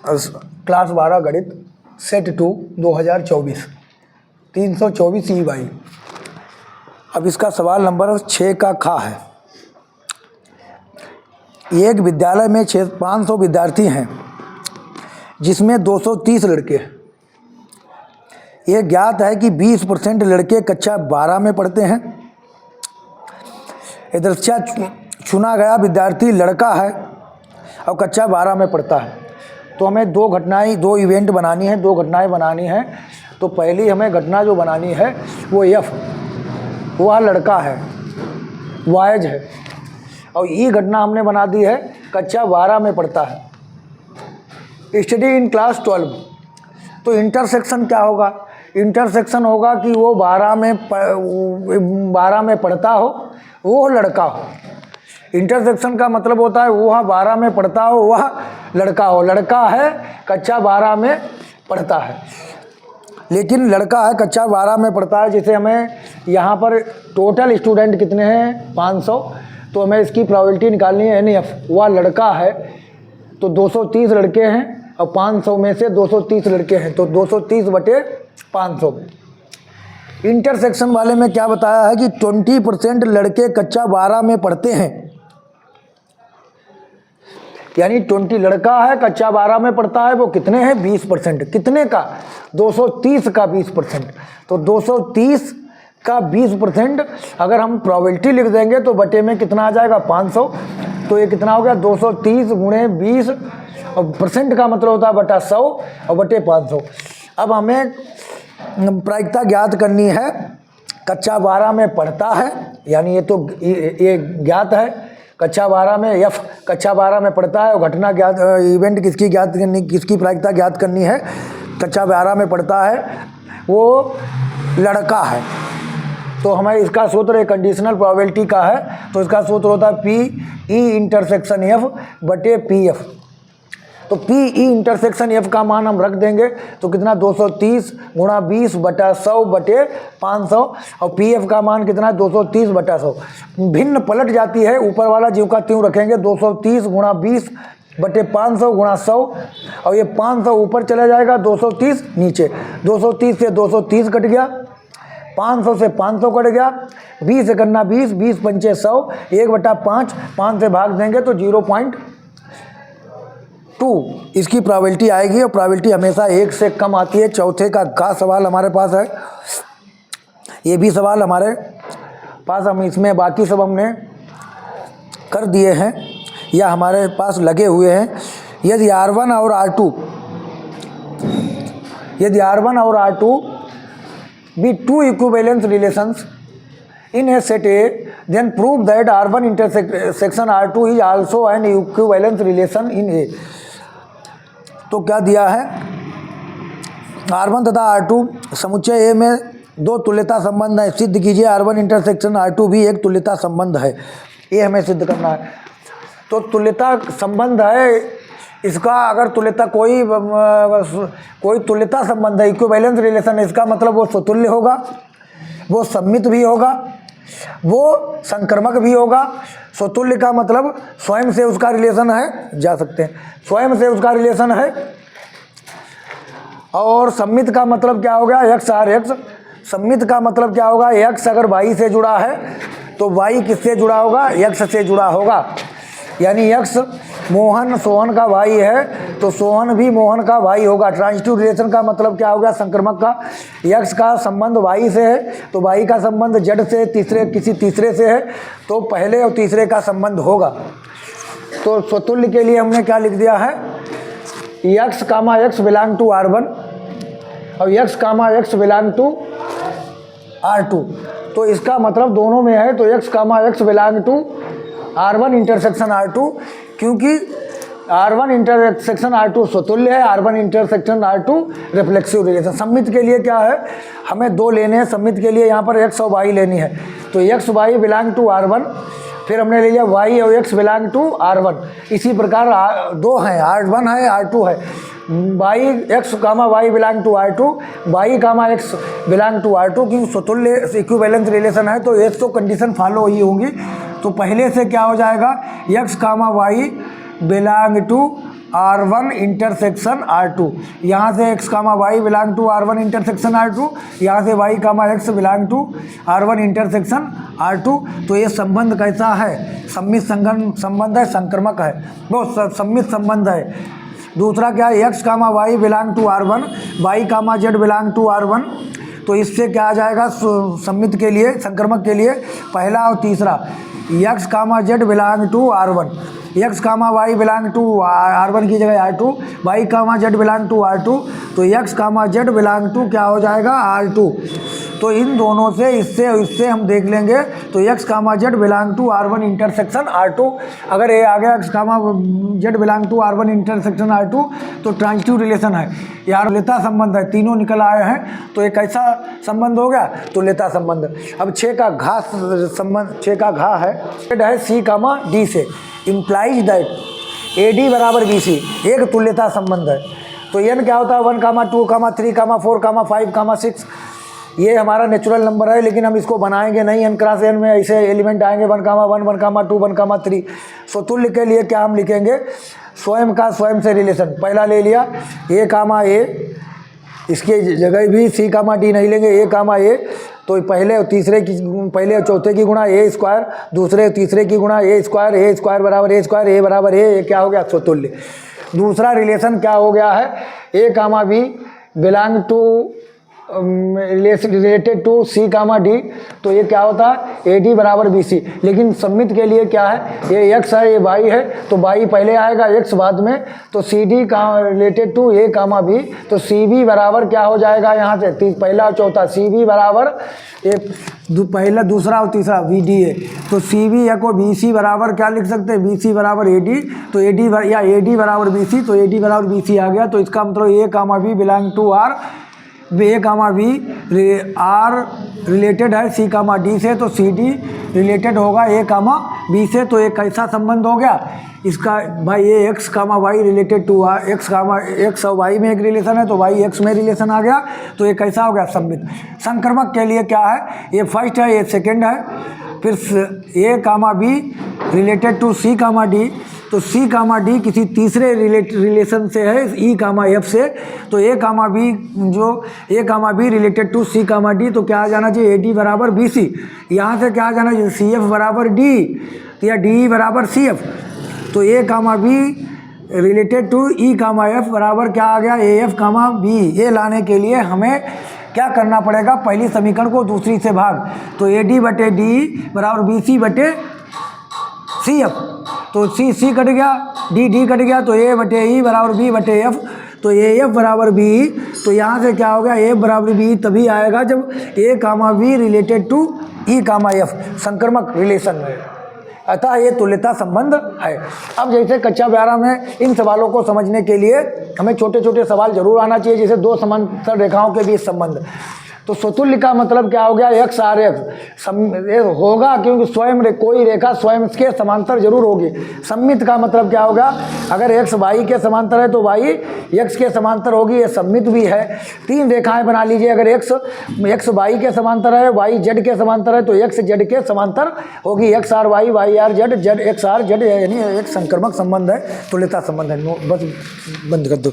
Class 12 गणित set 2 2024 324 EY। अब इसका सवाल नंबर 6 का खा है। एक विद्यालय में 500 विद्यार्थी हैं जिसमें 230 लड़के हैं। ये ज्ञात है कि 20% लड़के कक्षा 12 में पढ़ते हैं। यदृच्छा चुना गया विद्यार्थी लड़का है और कक्षा 12 में पढ़ता है। तो हमें दो इवेंट बनानी है, 2 घटनाएं बनानी हैं। तो पहली हमें घटना जो बनानी है वो F, वह लड़का है, वायज है। और ये घटना हमने बना दी है कक्षा 12 में पढ़ता है। Study in class 12। तो इंटरसेक्शन क्या होगा? इंटरसेक्शन होगा कि वो 12 में पढ़ता हो, वो लड़का हो। इंटरसेक्शन का मतलब होता है वह 12 में पढ़ता हो, वह लड़का हो। लड़का है कक्षा 12 में पढ़ता है, लेकिन लड़का है कक्षा 12 में पढ़ता है। जिसे हमें यहाँ पर टोटल स्टूडेंट कितने हैं? 500। तो हमें इसकी प्रोबेबिलिटी निकालनी है NF। वह लड़का है तो 230 लड़के हैं और 500 में से 230 लड़के हैं, तो 230/500। इंटरसेक्शन वाले में क्या बताया है कि 20% लड़के कक्षा 12 में पढ़ते हैं, यानी 20 लड़का है कक्षा 12 में पढ़ता है। वो कितने हैं? 20%। कितने का? 230 का 20%। तो 230 का 20% अगर हम प्रोबेबिलिटी लिख देंगे तो बटे में कितना आ जाएगा? 500। तो ये कितना हो गया? 230 गुणे 20, और परसेंट का मतलब होता है बटा 100 और बटे 500। अब हमें प्रायिकता ज्ञात करनी है। कक्षा 12 में पढ़ता है, यानी ये ज्ञात है। कक्षा 12 में F कक्षा 12 में पढ़ता है। और घटना ज्ञात, इवेंट किसकी प्रायिकता ज्ञात करनी है? कक्षा 12 में पढ़ता है, वो लड़का है। तो हमें इसका सूत्र एक कंडीशनल प्रोबेबिलिटी का है। तो इसका सूत्र होता है PE इंटरसेक्शन F बटे PF। तो PE इंटरसेक्शन F का मान हम रख देंगे तो कितना? 230 गुणा 20 बटा 100 बटे 500। और PF का मान कितना? 230 बटा 100। भिन्न पलट जाती है, ऊपर वाला ज्यों का त्यों रखेंगे। 230 गुणा 20 बटे 500 गुणा 100, और ये 500 ऊपर चला जाएगा, 230 नीचे। 230 से 230 कट गया, 500 से 500 कट गया, 20 एकन्ना 20, 20 पंचे 100, 1/5, 5 से भाग देंगे तो 0.2 इसकी प्रोबेबिलिटी आएगी। और प्रोबेबिलिटी हमेशा 1 से कम आती है। चौथे का सवाल हमारे पास है। ये भी सवाल हमारे पास, हम इसमें बाकी सब हमने कर दिए हैं या हमारे पास लगे हुए हैं। यदि R1 और R2 be two equivalence relations in a set A, then prove that R1 intersection R2 is also an equivalence relation in A। तो क्या दिया है? R1 तथा R2 समुच्चय A में 2 तुल्यता संबंध है। सिद्ध कीजिए R1 इंटरसेक्शन R2 भी एक तुल्यता संबंध है। ये हमें सिद्ध करना है। तो तुल्यता संबंध है, इसका अगर तुल्यता कोई तुल्यता संबंध है, इक्विवेलेंस रिलेशन, इसका मतलब वो स्वतुल्य होगा, वो सम्मित भी होगा, वो संक्रमक भी होगा। स्वतुल्य का मतलब स्वयं से उसका रिलेशन है, जा सकते हैं, स्वयं से उसका रिलेशन है। और सम्मित का मतलब क्या होगा? X R X। सम्मित का मतलब क्या होगा? X अगर Y से जुड़ा है तो Y किससे जुड़ा होगा? X से जुड़ा होगा। यानी X मोहन सोहन का भाई है तो सोहन भी मोहन का भाई होगा। ट्रांजिटिव रिलेशन का मतलब क्या होगा? संक्रमक का। X का संबंध Y से है तो Y का संबंध Z से किसी तीसरे से है, तो पहले और तीसरे का संबंध होगा। तो स्वतुल्य के लिए हमने क्या लिख दिया है? X, X belong to R1 और X, X belong to R2। तो इसका मतलब दोनों में है। तो X, X belong to R1 intersection R2, क्योंकि R1 इंटरसेक्शन R2 स्वतुल्य है, R1 intersection R2 reflexive relation. सम्मित के लिए क्या है? हमें 2 लेने हैं। सम्मित के लिए यहाँ पर X और Y लेनी है। तो X Y belong to R1, फिर हमने ले लिया Y और X बिलोंग टू R1। इसी प्रकार 2 हैं, R1 है, R2 है। X, Y belong to R2, Y, X belong to R2, क्योंकि स्वतुल्य इक्विवेलेंस रिलेशन है तो एक तो कंडीशन फॉलो ही होंगी। तो पहले से क्या हो जाएगा? X, Y belong to R1 intersection R2। यहाँ से x comma y belong to R1 intersection R2, यहाँ से y comma x belong to R1 intersection R2। तो ये संबंध कैसा है? सम्मित संबंध है, संक्रमक है, वो सम्मित संबंध है। दूसरा क्या है? x comma y belong to R1, y comma z belong to R1। तो इससे क्या आ जाएगा सम्मित के लिए, संक्रमक के लिए? पहला और तीसरा, x comma z belong to R1, x comma y belong to R1 की जगह R2, y comma z belong to R2। तो x comma z belong to क्या हो जाएगा? R2। तो इन दोनों से, इससे और इससे हम देख लेंगे। तो x comma z belong to R1 intersection R2। अगर ये आ गया x comma z belong to R1 intersection R2 तो ट्रांजिटिव रिलेशन है, यार लेता संबंध है, तीनों निकल आए हैं। तो एक ऐसा संबंध हो गया, तो लेता संबंध। अब 6 का घा संबंध, 6 का घा है C कामा D से, इम्प्लाइज दैट AD बराबर BC, एक तुल्यता संबंध है। तो n क्या होता है? 1 कामा 2 कामा 3 कामा 4 कामा 5 कामा 6। ये हमारा नेचुरल नंबर है, लेकिन हम इसको बनाएंगे नहीं। n क्रॉस n में ऐसे एलिमेंट आएंगे 1 कामा 1, 1 कामा 2, 1 कामा 3। सो तुल्य के लिए क्या हम लिखेंगे? स्वयं का स्वयं से रिलेशन। पहला ले लिया a कामा a, इसके जगह भी C कामा D नहीं लेंगे, a कामा a। तो पहले और तीसरे की, पहले और चौथे की गुणा a स्क्वायर, दूसरे और तीसरे की गुणा a स्क्वायर बराबर a स्क्वायर, a बराबर a। ये क्या हो गया? स्वतुल्य। दूसरा रिलेशन क्या हो गया है? a comma b belong to related to C comma D। तो ये क्या होता है? AD बराबर BC। लेकिन सम्मित के लिए क्या है? ये x है, ये y है, तो y पहले आएगा, x बाद में। तो CD का related to A comma B, तो CB बराबर क्या हो जाएगा? यहाँ से पहला और चौथा, CB बराबर ये पहला, दूसरा और तीसरा VD है। तो CB या को BC बराबर क्या लिख सकते हैं? BC बराबर AD। तो AD या AD बराबर BC, तो AD बराबर BC आ गया। तो इसका मतलब A comma B belong to R, A comma B are related है C कामा D से, तो CD रिलेटेड होगा A कामा B से। तो एक कैसा संबंध हो गया इसका? भाई ये x comma y related to x comma x और y में एक रिलेशन है, तो y x में रिलेशन आ गया। तो ये कैसा हो गया? सम्मित। संक्रमक के लिए क्या है? ये फर्स्ट है, ये सेकंड है। फिर A comma B related to C comma D, तो C कामा D किसी तीसरे रिलेशन से है, E कामा F से। तो A कामा B जो A comma B related to C comma D, तो क्या आ जाना चाहिए? AD बराबर BC। यहाँ से क्या आ जाना चाहिए? CF बराबर D या DE बराबर CF। तो A comma B related to E comma F बराबर क्या आ गया? AF कामा B। ये लाने के लिए हमें क्या करना पड़ेगा? पहली समीकरण को दूसरी से भाग। तो AD बटे DE बराबर BC बटे CF। तो C कट गया, D कट गया, तो A बटे E बराबर B बटे F। तो AF बराबर B। तो यहाँ से क्या हो गया? A बराबर B तभी आएगा जब A comma B related to E comma F, संक्रमक रिलेशन है। अतः ये तुल्यता संबंध है। अब जैसे कक्षा 12 में इन सवालों को समझने के लिए हमें छोटे छोटे सवाल जरूर आना चाहिए, जैसे दो समांतर रेखाओं के बीच संबंध। तो स्वतुल्य का मतलब क्या हो गया? x आर एक्स होगा, क्योंकि स्वयं कोई रेखा स्वयं के समांतर जरूर होगी। सम्मित का मतलब क्या होगा? अगर x y के समांतर है तो y x के समांतर होगी, ये सम्मित भी है। 3 रेखाएं बना लीजिए, अगर x y के समांतर है, y z के समांतर है, तो x z के समांतर होगी। x R y, y R z, z x R z, यानी एक संक्रमक संबंध है, तुल्यता संबंध है। बस बंद कर दो।